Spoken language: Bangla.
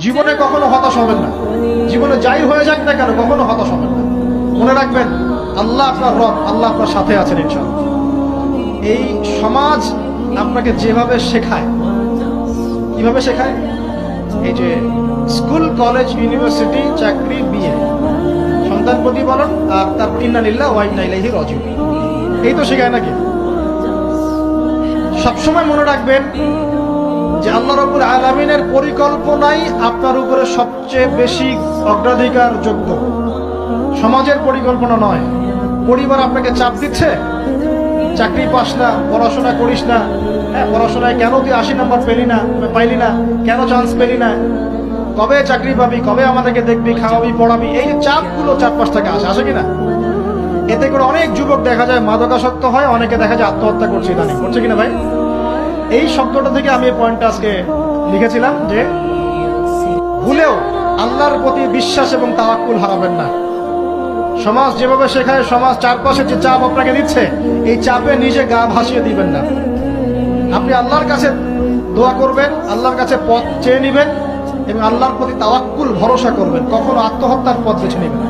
জীবনে কখনো হতাশ হবেন না। জীবনে যাই হয়ে যাক না কেন কখনো হতাশ হবেন না। মনে রাখবেন আল্লাহ আপনার রব, আল্লাহ আপনার সাথে আছেন ইনশাআল্লাহ। এই সমাজ আপনাকে যেভাবে শেখায়, কিভাবে শেখায়, এই যে স্কুল, কলেজ, ইউনিভার্সিটি, চাকরি, বিয়ে, সন্তান প্রতিপালন, আর তারপর ইন্না লিল্লাহি ওয়া ইন্না ইলাইহি রাজিউন, এই তো শেখায় নাকি? সবসময় মনে রাখবেন যে আল্লাহ রাব্বুল আলামিনের পরিকল্পনাই আপনার উপরে সবচেয়ে বেশি অগ্রাধিকার যোগ্য, সমাজের পরিকল্পনা নয়। পরিবার আপনাকে চাপ দিচ্ছে, চাকরি পাস না, পড়াশোনা করিস না, হ্যাঁ পড়াশোনায় কেন তুই 80 নম্বর পাইলি না, কেন চান্স পেলি না, কবে চাকরি পাবি, কবে আমাদেরকে দেখবি, খাওয়াবি, পড়াবি, এই যে চাপগুলো চারপাশ থেকে আসে কিনা, এতে করে অনেক যুবক দেখা যায় মাদকাসক্ত হয়, অনেকে দেখা যায় আত্মহত্যা করছে, ইদানিং করছে কিনা ভাই? এই শব্দটা থেকে আমি এই পয়েন্টটা আজকে লিখেছিলাম যে ভুলেও আল্লাহর প্রতি বিশ্বাস এবং তাওয়াক্কুল হারাবেন না। সমাজ যেভাবে শেখায়, সমাজ চারপাশে যে চাপ আপনাকে দিচ্ছে, এই চাপে নিজে গা ভাসিয়ে দিবেন না। আপনি আল্লাহর কাছে দোয়া করবেন, আল্লাহর কাছে পথ চেয়ে নেবেন এবং আল্লাহর প্রতি তাওয়াক্কুল ভরসা করবেন। কখনো আত্মহত্যার পথ বেছে নেবেন।